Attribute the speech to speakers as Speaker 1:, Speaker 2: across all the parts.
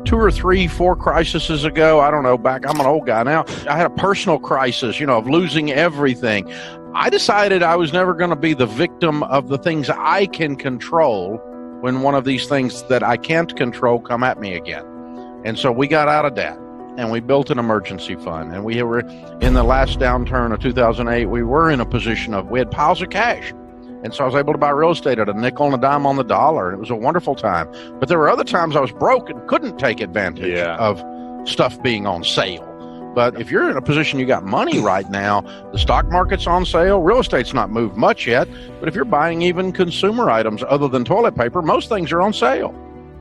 Speaker 1: 2 or 3, 4 crises ago, I don't know, I'm an old guy now, I had a personal crisis, of losing everything. I decided I was never going to be the victim of the things I can control when one of these things that I can't control come at me again. And so we got out of debt and we built an emergency fund. And we were in the last downturn of 2008, we were in a position we had piles of cash. And so I was able to buy real estate at a nickel and a dime on the dollar. And it was a wonderful time. But there were other times I was broke and couldn't take advantage of stuff being on sale. But if you're in a position you got money right now, the stock market's on sale, real estate's not moved much yet. But if you're buying even consumer items other than toilet paper, most things are on sale.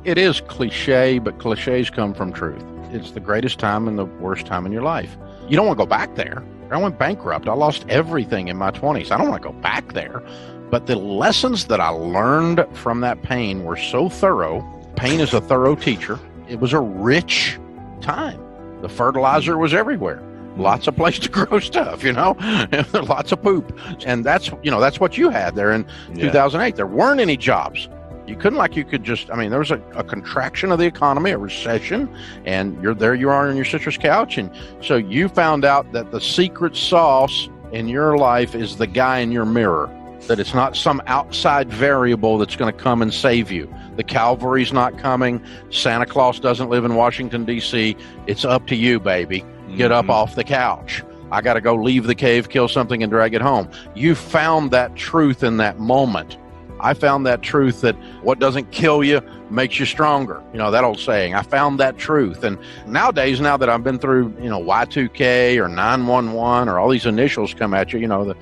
Speaker 1: It is cliche, but cliches come from truth. It's the greatest time and the worst time in your life. You don't want to go back there. I went bankrupt. I lost everything in my 20s. I don't want to go back there. But the lessons that I learned from that pain were so thorough. Pain is a thorough teacher. It was a rich time. The fertilizer was everywhere. Lots of place to grow stuff, lots of poop. And that's what you had there in 2008. There weren't any jobs. You could just, there was a contraction of the economy, a recession, and you are on your citrus couch. And so you found out that the secret sauce in your life is the guy in your mirror, that it's not some outside variable that's going to come and save you. The Calvary's not coming. Santa Claus doesn't live in Washington, D.C. It's up to you, baby. Get up off the couch. I got to go leave the cave, kill something, and drag it home. You found that truth in that moment. I found that truth that what doesn't kill you makes you stronger. That old saying. I found that truth. And nowadays, now that I've been through, Y2K or 911 or all these initials come at you, the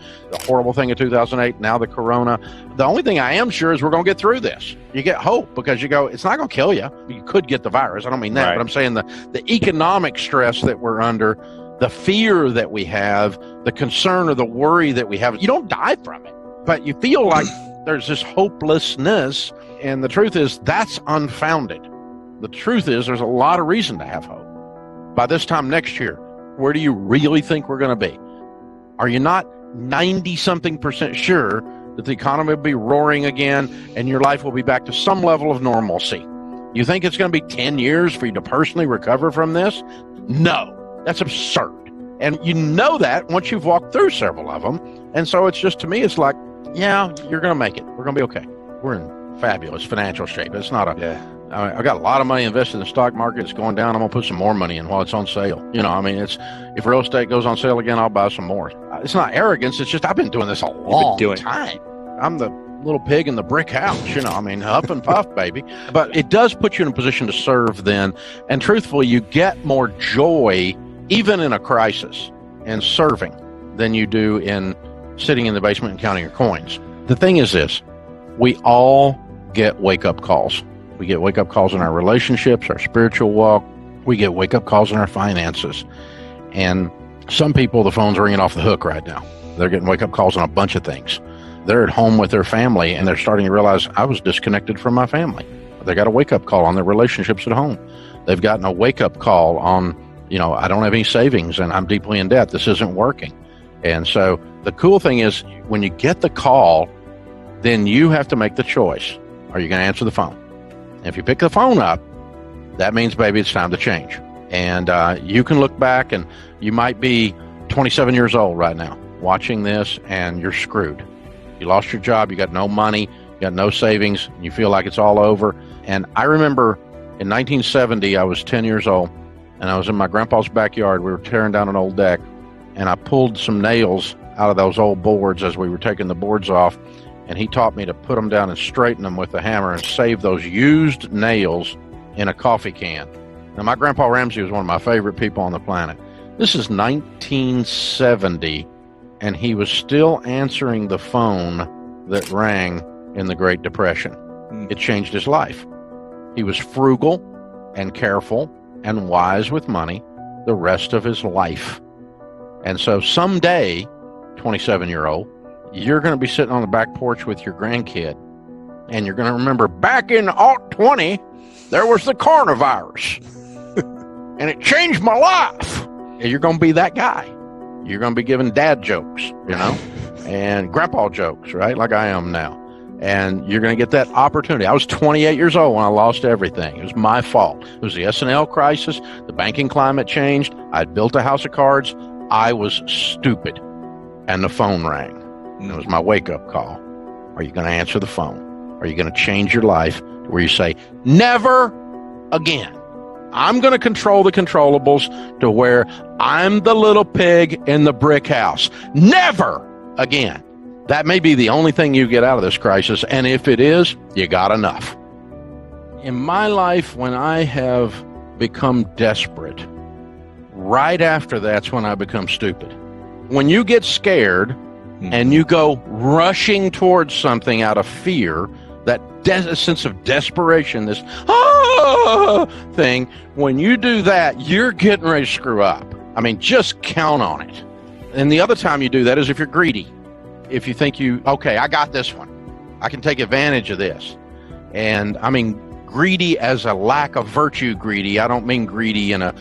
Speaker 1: horrible thing of 2008, now the corona. The only thing I am sure is we're going to get through this. You get hope because you go, it's not going to kill you. You could get the virus. I don't mean that, but I'm saying the economic stress that we're under, the fear that we have, the concern or the worry that we have, you don't die from it, but you feel like there's this hopelessness, and the truth is that's unfounded. The truth is there's a lot of reason to have hope. By this time next year, where do you really think we're going to be? Are you not 90-something% sure that the economy will be roaring again and your life will be back to some level of normalcy? You think it's going to be 10 years for you to personally recover from this? No, that's absurd. And you know that once you've walked through several of them. And so it's just, to me, it's like, yeah, you're going to make it. We're going to be okay. We're in fabulous financial shape. It's not I got a lot of money invested in the stock market. It's going down. I'm going to put some more money in while it's on sale. If real estate goes on sale again, I'll buy some more. It's not arrogance. It's just I've been doing this a long time. I'm the little pig in the brick house, huff and puff, baby. But it does put you in a position to serve then. And truthfully, you get more joy, even in a crisis, in serving than you do in sitting in the basement and counting your coins. The thing is this, we all get wake-up calls. We get wake-up calls in our relationships, our spiritual walk. We get wake-up calls in our finances. And some people, the phone's ringing off the hook right now. They're getting wake-up calls on a bunch of things. They're at home with their family, and they're starting to realize, I was disconnected from my family. They got a wake-up call on their relationships at home. They've gotten a wake-up call on, I don't have any savings, and I'm deeply in debt. This isn't working. And so the cool thing is when you get the call, then you have to make the choice. Are you going to answer the phone? And if you pick the phone up, that means, baby, it's time to change. And you can look back, and you might be 27 years old right now watching this, and you're screwed. You lost your job. You got no money. You got no savings. You feel like it's all over. And I remember in 1970, I was 10 years old, and I was in my grandpa's backyard. We were tearing down an old deck. And I pulled some nails out of those old boards as we were taking the boards off. And he taught me to put them down and straighten them with a hammer and save those used nails in a coffee can. Now, my Grandpa Ramsey was one of my favorite people on the planet. This is 1970, and he was still answering the phone that rang in the Great Depression. It changed his life. He was frugal and careful and wise with money the rest of his life. And so someday, 27-year-old, you're going to be sitting on the back porch with your grandkid, and you're going to remember back in 2020, there was the coronavirus, and it changed my life. And you're going to be that guy. You're going to be giving dad jokes, and grandpa jokes, right, like I am now. And you're going to get that opportunity. I was 28 years old when I lost everything. It was my fault. It was the S&L crisis. The banking climate changed. I'd built a house of cards. I was stupid. And the phone rang. And it was my wake-up call. Are you going to answer the phone? Are you going to change your life to where you say, never again? I'm going to control the controllables to where I'm the little pig in the brick house. Never again. That may be the only thing you get out of this crisis, and if it is, you got enough. In my life, when I have become desperate, right after that's when I become stupid. When you get scared and you go rushing towards something out of fear, that sense of desperation, this thing, when you do that, you're getting ready to screw up. I mean, just count on it. And the other time you do that is if you're greedy. If you think okay, I got this one. I can take advantage of this. And I mean, greedy as a lack of virtue greedy. I don't mean greedy in a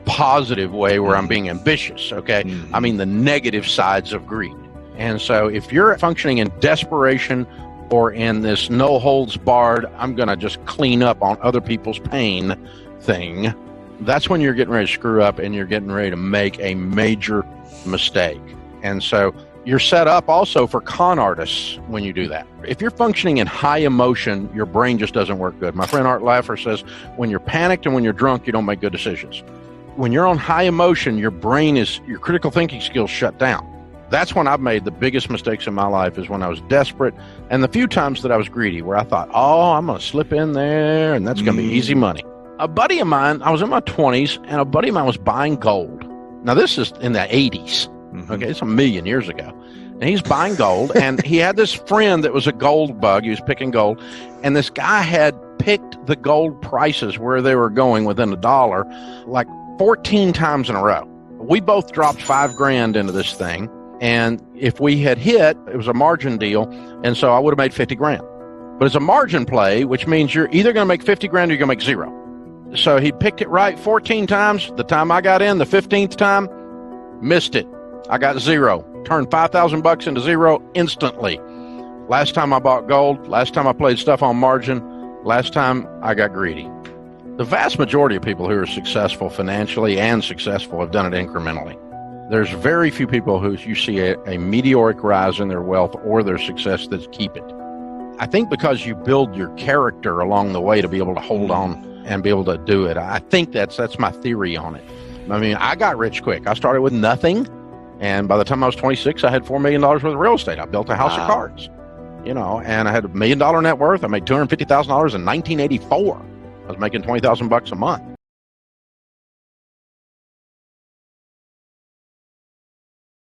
Speaker 1: positive way where I'm being ambitious, okay? I mean the negative sides of greed. And so if you're functioning in desperation or in this no holds barred, I'm going to just clean up on other people's pain thing, that's when you're getting ready to screw up and you're getting ready to make a major mistake. And so you're set up also for con artists when you do that. If you're functioning in high emotion, your brain just doesn't work good. My friend Art Laffer says, when you're panicked and when you're drunk, you don't make good decisions. When you're on high emotion, your critical thinking skills shut down. That's when I've made the biggest mistakes in my life, is when I was desperate, and the few times that I was greedy, where I thought, I'm going to slip in there and that's going to be easy money. A buddy of mine, I was in my 20s, and a buddy of mine was buying gold. Now, this is in the 80s. Okay, it's 1,000,000 years ago. And he's buying gold, and he had this friend that was a gold bug. He was picking gold, and this guy had picked the gold prices where they were going within $1, like 14 times in a row. We both dropped $5,000 into this thing, and if we had hit, it was a margin deal, and so I would have made $50,000. But it's a margin play, which means you're either going to make $50,000 or you're going to make zero. So he picked it right 14 times. The time I got in, the 15th time, missed it. I got zero. Turned $5,000 into zero instantly. Last time I bought gold, last time I played stuff on margin, last time I got greedy. The vast majority of people who are successful financially and successful have done it incrementally. There's very few people who you see a meteoric rise in their wealth or their success that keep it. I think because you build your character along the way to be able to hold on and be able to do it. I think that's my theory on it. I mean, I got rich quick. I started with nothing. And by the time I was 26, I had $4 million worth of real estate. I built a house of cards, and I had $1 million net worth. I made $250,000 in 1984. I was making $20,000 a month.